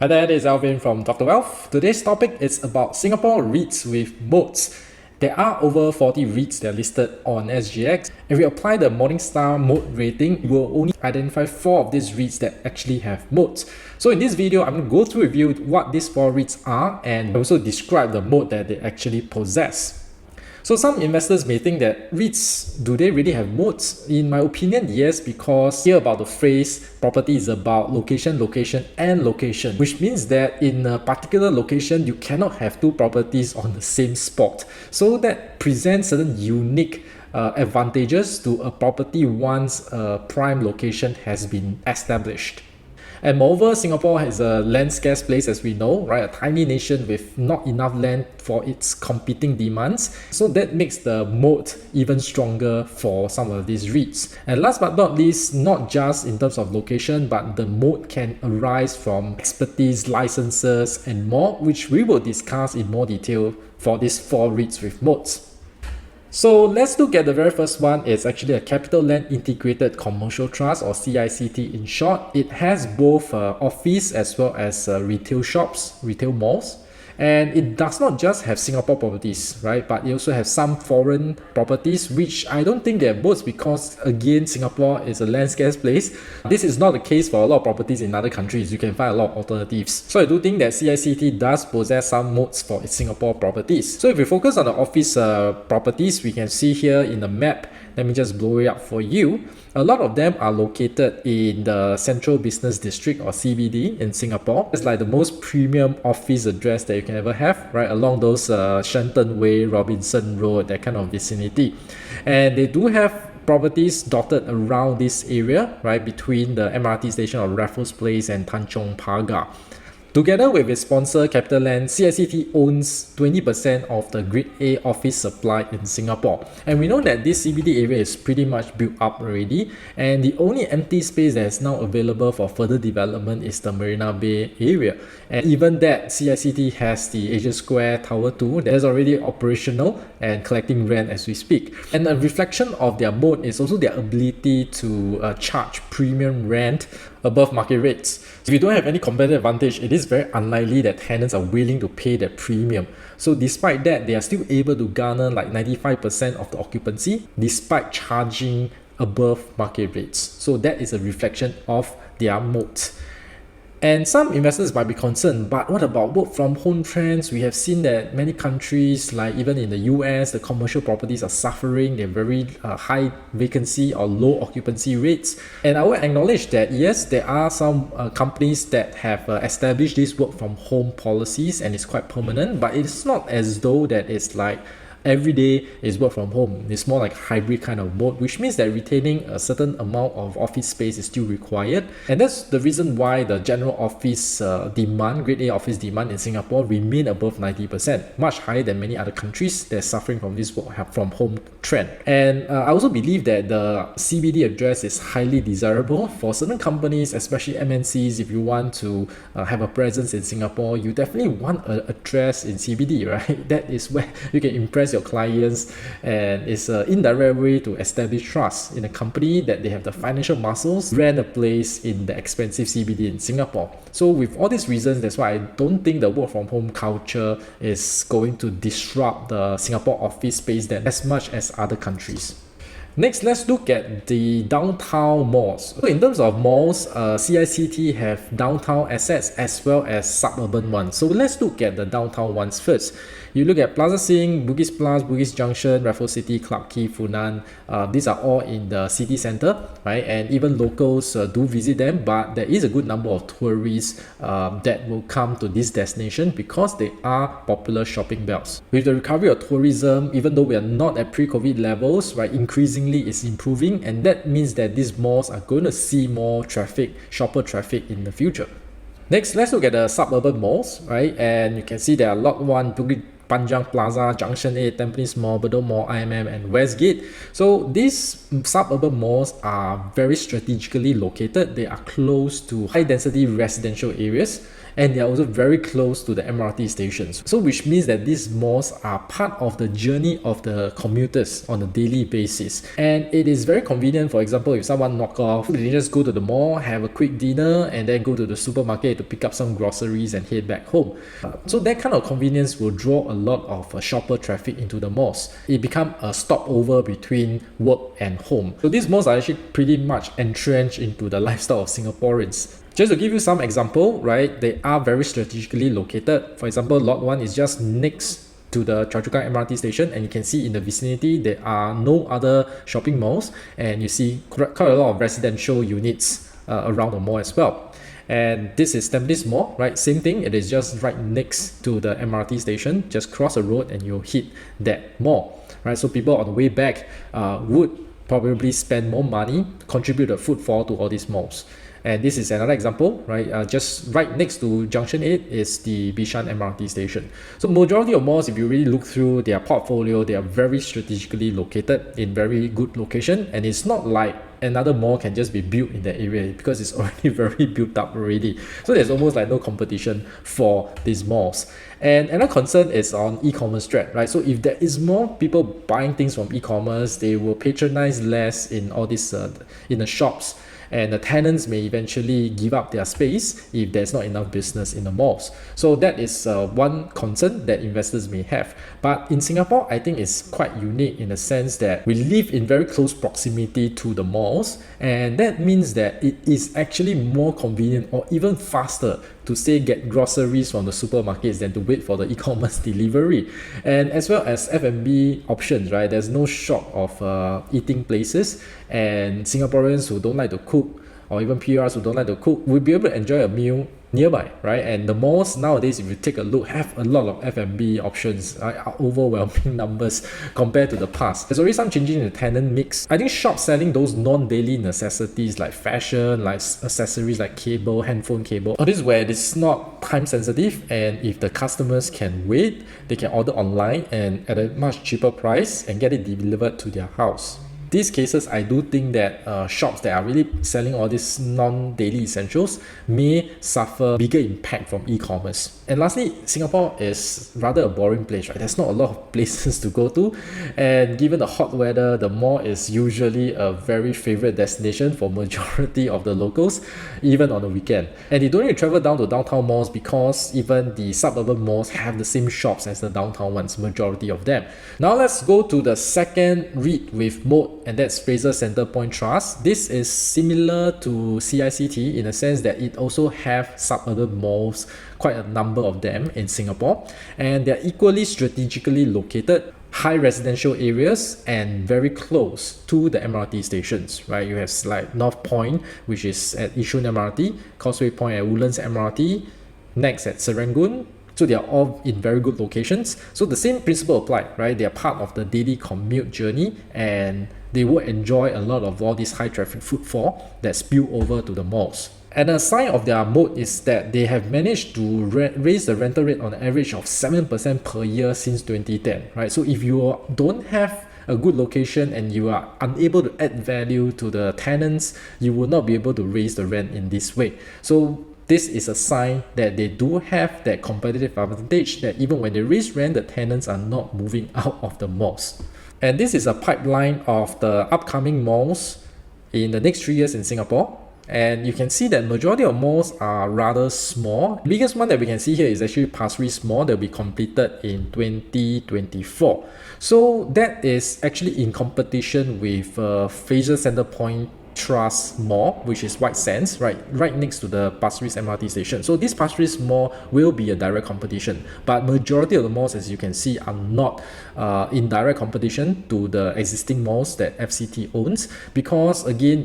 Hi there, this is Alvin from Dr. Wealth. Today's topic is about Singapore REITs with moats. There are over 40 REITs that are listed on SGX. If we apply the Morningstar moat rating, we will only identify 4 of these REITs that actually have moats. So in this video, I'm going to go through with you what these 4 REITs are and also describe the moat that they actually possess. So some investors may think that REITs, do they really have moats? In my opinion, yes, because here about the phrase property is about location, location, and location, which means that in a particular location, you cannot have 2 properties on the same spot. So that presents certain unique advantages to a property once a prime location has been established. And moreover, Singapore is a land scarce place, as we know, right? A tiny nation with not enough land for its competing demands. So that makes the moat even stronger for some of these REITs. And last but not least, not just in terms of location, but the moat can arise from expertise, licenses, and more, which we will discuss in more detail for these 4 REITs with moats. So let's look at the very first one. It's actually a Capital Land Integrated Commercial Trust, or CICT in short. It has both office as well as retail shops, retail malls. And it does not just have Singapore properties, right? But it also has some foreign properties, which I don't think they're boats because, again, Singapore is a land scarce place. This is not the case for a lot of properties in other countries. You can find a lot of alternatives. So I do think that CICT does possess some moats for its Singapore properties. So if we focus on the office properties, we can see here in the map. Let me just blow it up for you. A lot of them are located in the Central Business District, or CBD, in Singapore. It's like the most premium office address that you can ever have, right? Along those Shenton Way, Robinson Road, that kind of vicinity. And they do have properties dotted around this area, right? Between the MRT station of Raffles Place and Tanjong Pagar. Together with its sponsor CapitaLand, CRCT owns 20% of the Grade A office supply in Singapore. And we know that this CBD area is pretty much built up already, and the only empty space that is now available for further development is the Marina Bay area. And even that, CRCT has the Asia Square Tower 2 that is already operational and collecting rent as we speak. And a reflection of their moat is also their ability to charge premium rent above market rates. If you don't have any competitive advantage, it is very unlikely that tenants are willing to pay that premium. So despite that, they are still able to garner like 95% of the occupancy despite charging above market rates. So that is a reflection of their moat. And some investors might be concerned, but what about work from home trends? We have seen that many countries, like even in the US, the commercial properties are suffering. They're very high vacancy or low occupancy rates. And I will acknowledge that yes, there are some companies that have established these work from home policies and it's quite permanent, but it's not as though that it's like every day is work from home. It's more like hybrid kind of mode, which means that retaining a certain amount of office space is still required. And that's the reason why the general office demand, Grade A office demand in Singapore remain above 90%, much higher than many other countries that are suffering from this work from home trend. And I also believe that the CBD address is highly desirable for certain companies, especially MNCs. If you want to have a presence in Singapore, you definitely want an address in CBD, right? That is where you can impress your clients, and it's an indirect way to establish trust in a company that they have the financial muscles, rent a place in the expensive CBD in Singapore. So with all these reasons, that's why I don't think the work from home culture is going to disrupt the Singapore office space that as much as other countries. Next, let's look at the downtown malls. So in terms of malls, CICT have downtown assets as well as suburban ones. So let's look at the downtown ones first. You look at Plaza Sing, Bugis Plus, Bugis Junction, Raffles City, Clarke Quay, Funan. These are all in the city center, right? And even locals do visit them, but there is a good number of tourists that will come to this destination because they are popular shopping belts. With the recovery of tourism, even though we are not at pre-COVID levels, right, increasingly it's improving, and that means that these malls are going to see more traffic, shopper traffic in the future. Next, let's look at the suburban malls, right? And you can see there are Lot 1, Bukit Panjang Plaza, Junction 8, Tampines Mall, Bedok Mall, IMM, and Westgate. So these suburban malls are very strategically located. They are close to high-density residential areas. and they are also very close to the MRT stations. So which means that these malls are part of the journey of the commuters on a daily basis. And it is very convenient. For example, if someone knock off, they just go to the mall, have a quick dinner, and then go to the supermarket to pick up some groceries and head back home. So that kind of convenience will draw a lot of shopper traffic into the malls. It becomes a stopover between work and home. So these malls are actually pretty much entrenched into the lifestyle of Singaporeans. Just to give you some example, right, they are very strategically located. For example, lot 1 is just next to the Choa Chu Kang MRT station, and you can see in the vicinity there are no other shopping malls, and you see quite a lot of residential units around the mall as well. And this is Tampines Mall, right? Same thing, it is just right next to the MRT station. Just cross the road and you'll hit that mall, right? So people on the way back would probably spend more money, contribute a footfall to all these malls. And this is another example, right? Just right next to Junction 8 is the Bishan MRT station. So majority of malls, if you really look through their portfolio, they are very strategically located in very good location. And it's not like another mall can just be built in that area because it's already very built up already. So there's almost like no competition for these malls. And another concern is on e-commerce threat, right? So if there is more people buying things from e-commerce, they will patronize less in all these in the shops. And the tenants may eventually give up their space if there's not enough business in the malls. So that is one concern that investors may have. But in Singapore, I think it's quite unique in the sense that we live in very close proximity to the malls, and that means that it is actually more convenient or even faster to say get groceries from the supermarkets than to wait for the e-commerce delivery. And as well as F&B options, right? There's no shock of eating places, and Singaporeans who don't like to cook, or even PRs who don't like to cook, will be able to enjoy a meal nearby, right? And the malls nowadays, if you take a look, have a lot of F&B options, right? Are overwhelming numbers compared to the past. There's already some changing in the tenant mix. I think shops selling those non-daily necessities like fashion, like accessories like cable, handphone cable, all this where it's not time sensitive, and if the customers can wait, they can order online and at a much cheaper price and get it delivered to their house. These cases, I do think that shops that are really selling all these non-daily essentials may suffer bigger impact from e-commerce. And lastly, Singapore is rather a boring place, right? There's not a lot of places to go to, and given the hot weather, the mall is usually a very favorite destination for majority of the locals, even on the weekend. And you don't need to travel down to downtown malls because even the suburban malls have the same shops as the downtown ones, majority of them. Now let's go to the second REIT with Moat, and that's Fraser Centrepoint Trust. This is similar to CRCT in the sense that it also have suburban malls, quite a number of them in Singapore, and they're equally strategically located, high residential areas, and very close to the MRT stations, right? You have like North Point, which is at Yishun MRT, Causeway Point at Woodlands MRT, next at Serangoon. So they are all in very good locations. So the same principle apply, right? They are part of the daily commute journey, and they will enjoy a lot of all these high traffic footfall that spill over to the malls. And a sign of their moat is that they have managed to raise the rental rate on average of 7% per year since 2010, right? So if you don't have a good location and you are unable to add value to the tenants, you will not be able to raise the rent in this way. So this is a sign that they do have that competitive advantage, that even when they raise rent, the tenants are not moving out of the malls. And this is a pipeline of the upcoming malls in the next 3 years in Singapore. And you can see that majority of malls are rather small. The biggest one that we can see here is actually Pasir Ris Mall that will be completed in 2024. So that is actually in competition with Fraser Centrepoint Trust Mall, which is White Sands, right next to the Pasir Ris MRT station. So this Pasir Ris Mall will be a direct competition, but majority of the malls, as you can see, are not in direct competition to the existing malls that FCT owns, because again,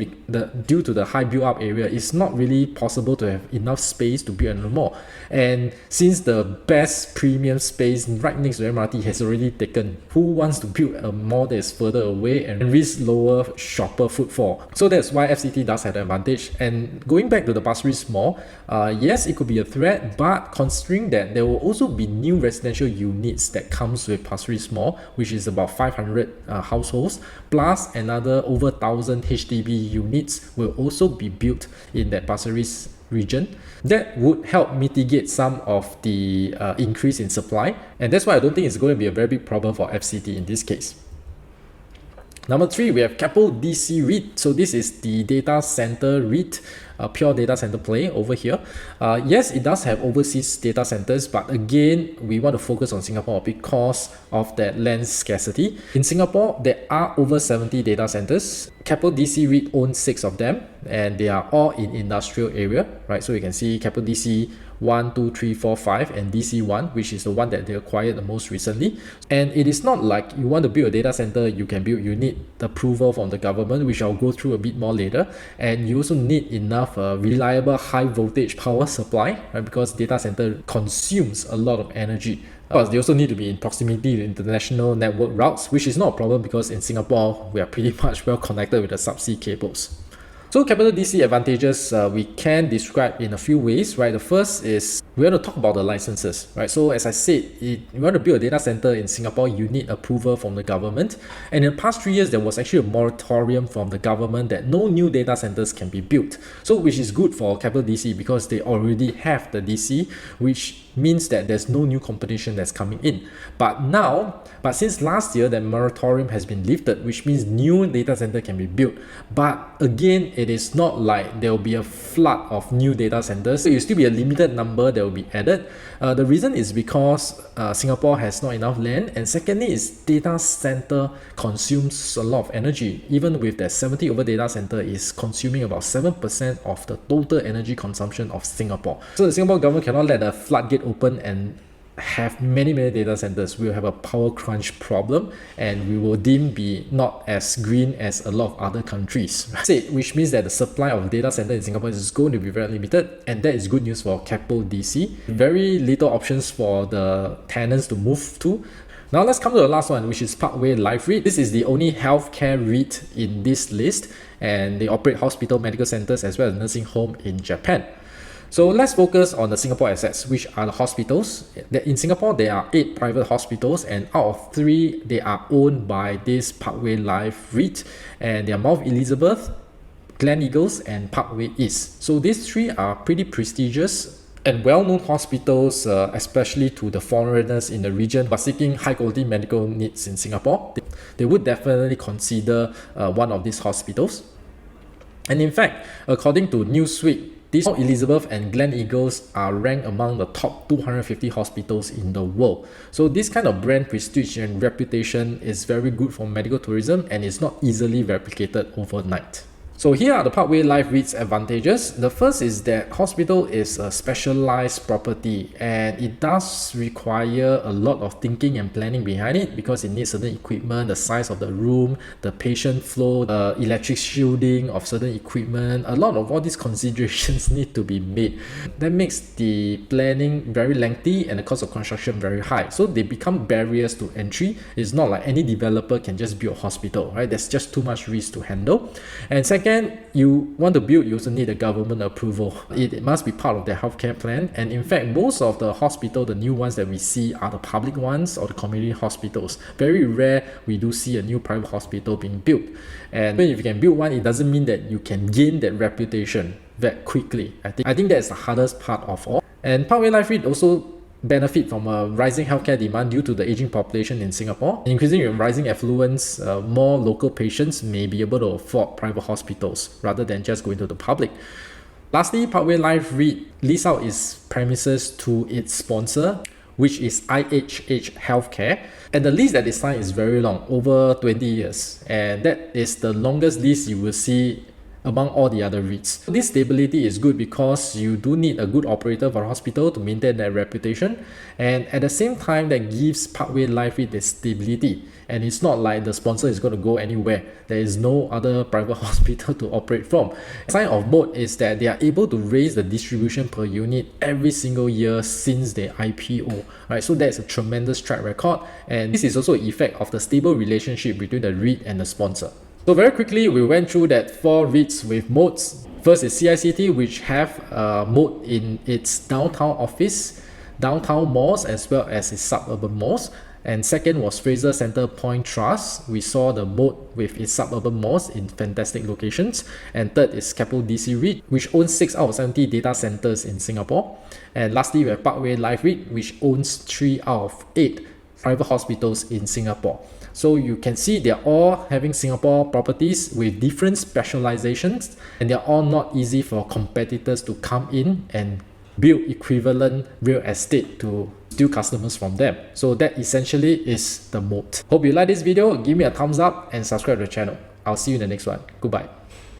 due to the high build-up area, it's not really possible to have enough space to build a mall. And since the best premium space right next to the MRT has already taken, who wants to build a mall that is further away and risk lower shopper footfall? So that's why FCT does have an advantage. And going back to the Pasir Ris Mall, yes, it could be a threat, but considering that there will also be new residential units that comes with Pasir Ris Mall, which is about 500 households, plus another over 1,000 HDB units will also be built in that Pasir Ris region. That would help mitigate some of the increase in supply, and that's why I don't think it's going to be a very big problem for FCT in this case. Number 3, we have Keppel DC REIT. So this is the data center REIT, pure data center play over here. Yes, it does have overseas data centers, but again, we want to focus on Singapore because of that land scarcity. In Singapore, there are over 70 data centers. Keppel DC REIT owns 6 of them, and they are all in industrial area, right? So you can see Keppel DC 1, 2, 3, 4, 5 and DC1, which is the one that they acquired the most recently. And it is not like you want to build a data center, you can build, you need the approval from the government, which I'll go through a bit more later. And you also need enough reliable high voltage power supply, right? Because data center consumes a lot of energy. Of course, they also need to be in proximity to international network routes, which is not a problem because in Singapore, we are pretty much well connected with the subsea cables. So capital DC advantages we can describe in a few ways, right? The first is we want to talk about the licenses, right? So as I said, you want to build a data center in Singapore, you need approval from the government. And in the past 3 years, there was actually a moratorium from the government that no new data centers can be built. So which is good for capital DC because they already have the DC, which means that there's no new competition that's coming in. But since last year, the moratorium has been lifted, which means new data center can be built. But again, it is not like there will be a flood of new data centers. So it will still be a limited number that will be added. The reason is because Singapore has not enough land, and secondly is data center consumes a lot of energy. Even with that 70 over data center is consuming about 7% of the total energy consumption of Singapore. So the Singapore government cannot let the floodgate open and have many data centers. We will have a power crunch problem, and we will deem be not as green as a lot of other countries, which means that the supply of data center in Singapore is going to be very limited, and that is good news for Keppel DC. Very little options for the tenants to move to. Now let's come to the last one, which is Parkway Library. This is the only healthcare REIT in this list, and they operate hospital, medical centers as well as nursing home in Japan. So let's focus on the Singapore assets, which are the hospitals. In Singapore, there are 8 private hospitals, and out of 3, they are owned by this Parkway Life REIT, and they are Mount Elizabeth, Gleneagles, and Parkway East. So these 3 are pretty prestigious and well-known hospitals, especially to the foreigners in the region but seeking high-quality medical needs in Singapore. They would definitely consider one of these hospitals. And in fact, according to Newsweek, these Mount Elizabeth and Gleneagles are ranked among the top 250 hospitals in the world. So this kind of brand prestige and reputation is very good for medical tourism, and is not easily replicated overnight. So here are the Parkway Life REIT's advantages. The first is that hospital is a specialized property, and it does require a lot of thinking and planning behind it because it needs certain equipment, the size of the room, the patient flow, electric shielding of certain equipment. A lot of all these considerations need to be made. That makes the planning very lengthy and the cost of construction very high. So they become barriers to entry. It's not like any developer can just build a hospital, right? There's just too much risk to handle. And second, you want to build, you also need a government approval. It must be part of their healthcare plan. And in fact, most of the hospital, the new ones that we see are the public ones or the community hospitals. Very rare we do see a new private hospital being built. And if you can build one, it doesn't mean that you can gain that reputation that quickly. I think that's the hardest part of all. And Parkway Life REIT also benefit from a rising healthcare demand due to the aging population in Singapore. Increasing and rising affluence, more local patients may be able to afford private hospitals rather than just going to the public. Lastly, Parkway Life REIT lease out its premises to its sponsor, which is IHH Healthcare. And the lease that they signed is very long, over 20 years. And that is the longest lease you will see among all the other REITs. This stability is good because you do need a good operator for a hospital to maintain their reputation, and at the same time that gives Parkway Life REIT the stability, and it's not like the sponsor is going to go anywhere. There is no other private hospital to operate from. The sign of Moat is that they are able to raise the distribution per unit every single year since their IPO, right? So that's a tremendous track record, and this is also an effect of the stable relationship between the REIT and the sponsor. So very quickly, we went through that 4 REITs with moats. First is CRCT, which have moat in its downtown office, downtown malls, as well as its suburban malls. And second was Fraser Center Point Trust. We saw the Moat with its suburban malls in fantastic locations. And third is Keppel DC REIT, which owns 6 out of 70 data centers in Singapore. And lastly, we have Parkway Library, which owns 3 out of 8 private hospitals in Singapore. So you can see they're all having Singapore properties with different specializations, and they're all not easy for competitors to come in and build equivalent real estate to steal customers from them. So that essentially is the moat. Hope you like this video. Give me a thumbs up and subscribe to the channel. I'll see you in the next one. Goodbye.